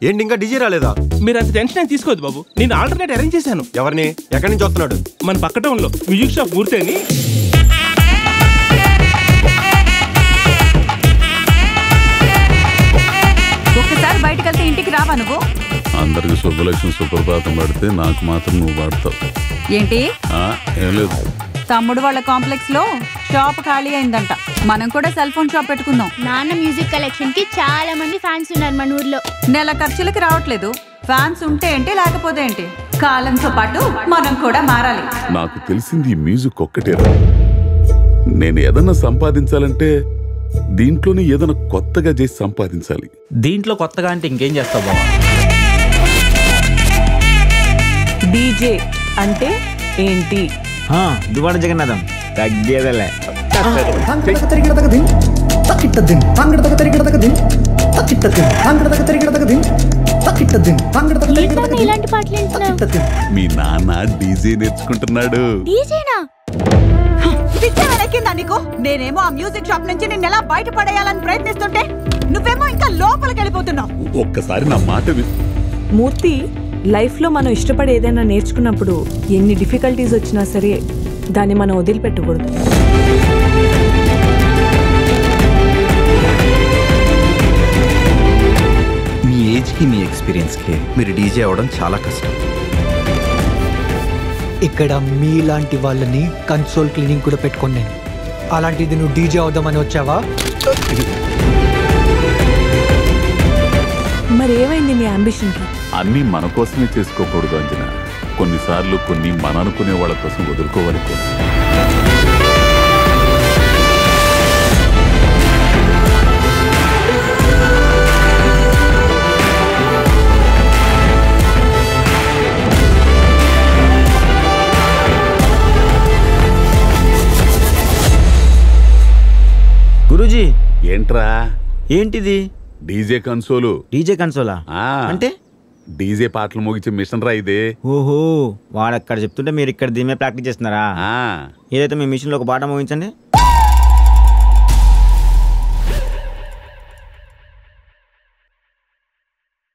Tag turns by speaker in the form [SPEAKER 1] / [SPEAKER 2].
[SPEAKER 1] ఏంటి ఇంకా డీజే రాలేదా?
[SPEAKER 2] మీరు అంత టెన్షన్ తీసుకోవద్దు బాబు, నేను ఆల్టర్నేట్ అరేంజ్ చేశాను.
[SPEAKER 1] ఎవరిని? ఎక్కడి నుంచి వస్తున్నాడు?
[SPEAKER 2] మన పక్క టౌన్లో మ్యూజిక్ షాప్ మూర్తి అని.
[SPEAKER 3] ఒక్కసారి బయటకు వెళ్తే ఇంటికి రావా నువ్వు?
[SPEAKER 4] అందరికి శుభలక్ష్మి సుప్రభాతం పడితే నాకు మాత్రం నువ్వు పాడతావు
[SPEAKER 3] ఏంటి?
[SPEAKER 4] ఏం లేదు,
[SPEAKER 3] తమ్ముడు వాళ్ళ కాంప్లెక్స్ లో షాప్ ఖాళీ అయిందంట. మనం కూడా సెల్ ఫోన్ షాప్ పెట్టుకుందాం.
[SPEAKER 5] నాన్న మ్యూజిక్ కలెక్షన్ కి చాలా మంది ఫ్యాన్స్ ఉన్నారు మన ఊర్లో.
[SPEAKER 3] నెల ఖర్చులకి రావట్లేదు. ఫ్యాన్స్ ఉంటే ఏంటి, లేకపోతే ఏంటి, కాలంతో పాటు మనం కూడా మారాలి.
[SPEAKER 4] నాకు తెలిసింది ఈ మ్యూజిక్ ఒక్కటే. నేను ఏదన్నా సంపాదించాలంటే దీంట్లోనే ఏదైనా కొత్తగా చేసి సంపాదించాలి.
[SPEAKER 6] దీంట్లో కొత్తగా అంటే ఇంకేం చేస్తావు బాబా?
[SPEAKER 7] డీజే అంటే ఏంటి?
[SPEAKER 6] దువాడ జగన్నాథం తగ్గేదలే.
[SPEAKER 5] ఇలాంటి పాటలు
[SPEAKER 4] మీ నాన్న డీజే నేర్చుకుంటున్నాడు.
[SPEAKER 5] డీజేనా?
[SPEAKER 3] నీకు నేనేమో ఆ మ్యూజిక్ షాప్ నుంచి నిన్ను ఎలా బయట పడేయాలని ప్రయత్నిస్తుంటే నువ్వేమో ఇంకా లోపలికి వెళ్ళిపోతున్నావు.
[SPEAKER 4] ఒక్కసారి నా మాట
[SPEAKER 7] మూర్తి, లైఫ్ లో మనం ఇష్టపడి ఏదైనా నేర్చుకున్నప్పుడు ఎన్ని డిఫికల్టీస్ వచ్చినా సరే దాన్ని మనం వదిలిపెట్టకూడదు.
[SPEAKER 8] మీ ఏజ్కి మీ ఎక్స్పీరియన్స్కి మీరు డీజే అవ్వడం చాలా కష్టం.
[SPEAKER 9] ఇక్కడ మీలాంటి వాళ్ళని కన్సోల్ క్లీనింగ్ కూడా పెట్టుకోండి. నేను అలాంటిది నువ్వు డీజే అవుదామని వచ్చావా?
[SPEAKER 7] మరి ఏమైంది నీ అంబిషన్కి?
[SPEAKER 4] అన్నీ మన కోసమే చేసుకోకూడదు అంజనా. కొన్నిసార్లు కొన్ని మన అనుకునే వాళ్ళ కోసం వదులుకోవాలి కూడా.
[SPEAKER 6] గురూజీ,
[SPEAKER 4] ఏంట్రా?
[SPEAKER 6] ఏంటిది?
[SPEAKER 4] DJ console.
[SPEAKER 6] డీజే కన్సోలా అంటే?
[SPEAKER 4] డీజే పాటలు మోగించే మిషన్ రా ఇదే.
[SPEAKER 6] ఓహో, వాడు అక్కడ చెప్తుంటే మీరు ఇక్కడ దీని మీద ప్రాక్టీస్ చేస్తున్నారా? ఏదైతే మీ మిషన్ లో ఒక పాట మోగించండి.